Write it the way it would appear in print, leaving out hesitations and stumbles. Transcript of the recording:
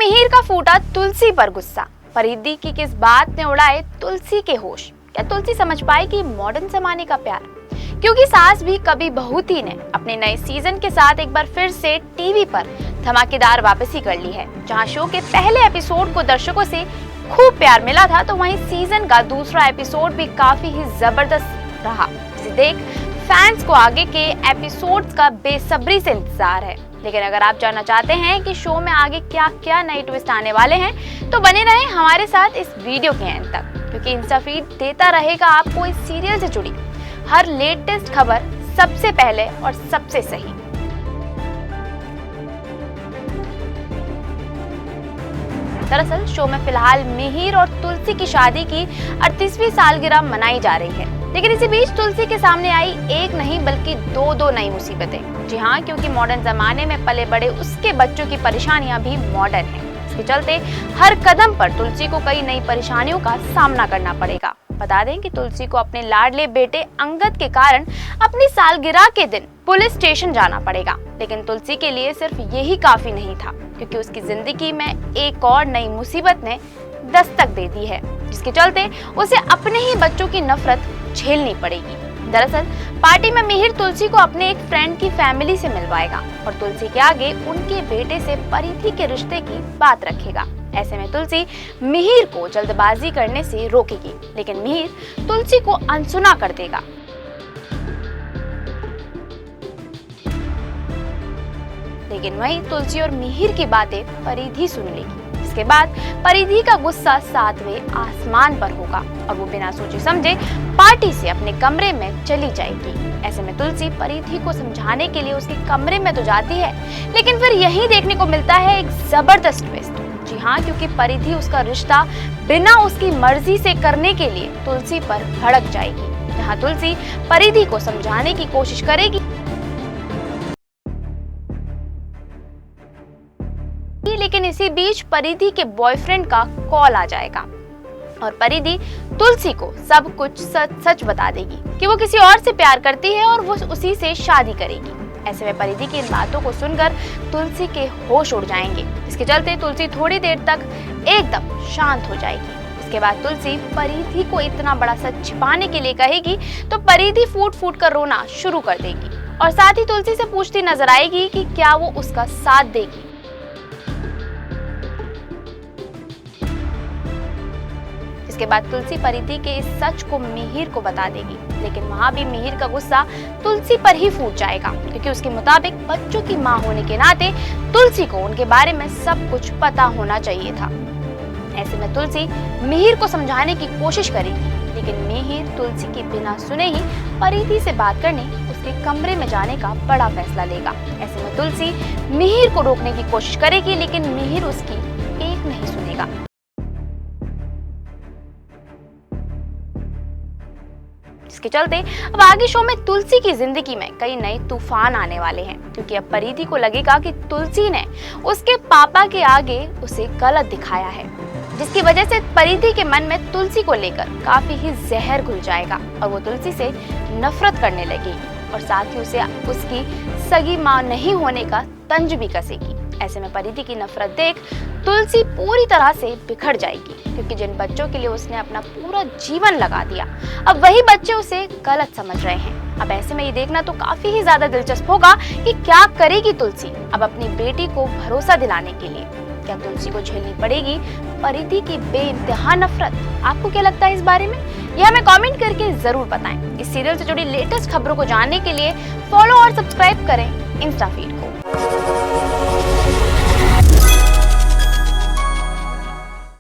मिहिर का फूटा तुलसी पर गुस्सा। परिधि की किस बात ने उड़ाए तुलसी के होश। क्या तुलसी समझ पाएगी मॉडर्न जमाने का प्यार? क्योंकि सास भी कभी बहू थी ने अपने नए सीजन के साथ एक बार फिर से टीवी पर धमाकेदार वापसी कर ली है। जहां शो के पहले एपिसोड को दर्शकों से खूब प्यार मिला था, तो वहीं सीजन का दूसरा एपिसोड भी काफी ही जबरदस्त रहा। इसे देख फैंस को आगे के एपिसोड्स का बेसब्री से इंतजार है। लेकिन अगर आप जानना चाहते हैं कि शो में आगे क्या क्या नए ट्विस्ट आने वाले हैं, तो बने रहें हमारे साथ इस वीडियो के अंत तक, क्योंकि इंस्टा फीड देता रहेगा आपको इस सीरियल से जुड़ी हर लेटेस्ट खबर सबसे पहले और सबसे सही। दरअसल शो में फिलहाल मिहिर और तुलसी की शादी की 38वीं सालगिरह मनाई जा रही है। लेकिन इसी बीच तुलसी के सामने आई एक नहीं बल्कि दो नई मुसीबतें। जी हाँ, क्योंकि मॉडर्न जमाने में पले बड़े उसके बच्चों की परेशानियां भी मॉडर्न हैं। इसके चलते हर कदम पर तुलसी को कई नई परेशानियों का सामना करना पड़ेगा। बता दें कि तुलसी को अपने लाडले बेटे अंगद के कारण अपनी सालगिरह के दिन पुलिस स्टेशन जाना पड़ेगा। लेकिन तुलसी के लिए सिर्फ यही काफी नहीं था, क्योंकि उसकी जिंदगी में एक और नई मुसीबत ने दस्तक दे दी है, जिसके चलते उसे अपने ही बच्चों की नफरत झेलनी पड़ेगी। दरअसल पार्टी में मिहिर तुलसी को अपने एक फ्रेंड की फैमिली से मिलवाएगा और तुलसी के आगे उनके बेटे से परिधि के रिश्ते की बात रखेगा। ऐसे में तुलसी मिहिर को जल्दबाजी करने से रोकेगी, लेकिन मिहिर तुलसी को अनसुना कर देगा। लेकिन वहीं तुलसी और मिहिर की बातें परिधि सुन लेगी। इसके बाद परिधि का गुस्सा 7वें आसमान पर होगा और वो बिना सोचे समझे पार्टी से अपने कमरे में चली जाएगी। ऐसे में तुलसी परिधि को समझाने के लिए उसके कमरे में तो जाती है, लेकिन फिर यही देखने को मिलता है एक जबरदस्त ट्विस्ट। जी हाँ, क्योंकि परिधि उसका रिश्ता बिना उसकी मर्जी से करने के लिए तुलसी पर भड़क जाएगी। जहाँ तुलसी परिधि को समझाने की कोशिश करेगी, लेकिन इसी बीच परिधि के बॉयफ्रेंड का कॉल आ जाएगा और परिधि तुलसी को सब कुछ सच बता देगी कि वो किसी और से प्यार करती है और वो उसी से शादी करेगी। ऐसे में परिधि की इन बातों को सुनकर तुलसी के होश उड़ जाएंगे। इसके चलते तुलसी थोड़ी देर तक एकदम शांत हो जाएगी। इसके बाद तुलसी परिधि को इतना बड़ा सच छिपाने के लिए कहेगी, तो परिधि फूट फूट कर रोना शुरू कर देगी और साथ ही तुलसी से पूछती नजर आएगी कि क्या वो उसका साथ देगी। इसके बाद तुलसी परिधि के इस सच को मिहिर को बता देगी, लेकिन वहां भी मिहिर का गुस्सा तुलसी पर ही फूट जाएगा, क्योंकि उसके मुताबिक बच्चों की मां होने के नाते तुलसी को उनके बारे में सब कुछ पता होना चाहिए था। ऐसे में तुलसी मिहिर को समझाने की कोशिश करेगी, लेकिन मिहिर तुलसी की बिना सुने ही परिधि से बात करने उसके कमरे में जाने का बड़ा फैसला लेगा। ऐसे में तुलसी मिहिर को रोकने की कोशिश करेगी, लेकिन मिहिर उसकी एक नहीं सुनेगा। इसके चलते अब आगे शो में तुलसी की जिंदगी में कई नए तूफान आने वाले हैं, क्योंकि अब परिधि को लगेगा कि तुलसी ने उसके पापा के आगे उसे गलत दिखाया है, जिसकी वजह से परिधि के मन में तुलसी को लेकर काफी ही जहर घुल जाएगा और वो तुलसी से नफरत करने लगेगी और साथ ही उसे उसकी सगी मां नहीं होने का तंज भी कसेगी। ऐसे में परिधि की नफरत देख तुलसी पूरी तरह से बिखर जाएगी, क्योंकि जिन बच्चों के लिए उसने अपना पूरा जीवन लगा दिया, अब वही बच्चे उसे गलत समझ रहे हैं। अब ऐसे में ये देखना तो काफी ही ज्यादा दिलचस्प होगा कि क्या करेगी तुलसी अब अपनी बेटी को भरोसा दिलाने के लिए। क्या तुलसी को झेलनी पड़ेगी परिधि की बेइंतहा नफरत? आपको क्या लगता है इस बारे में? ये हमें कमेंट करके जरूर बताएं। इस सीरियल से जुड़ी लेटेस्ट खबरों को जानने के लिए फॉलो और सब्सक्राइब करें इंस्टा फीड को।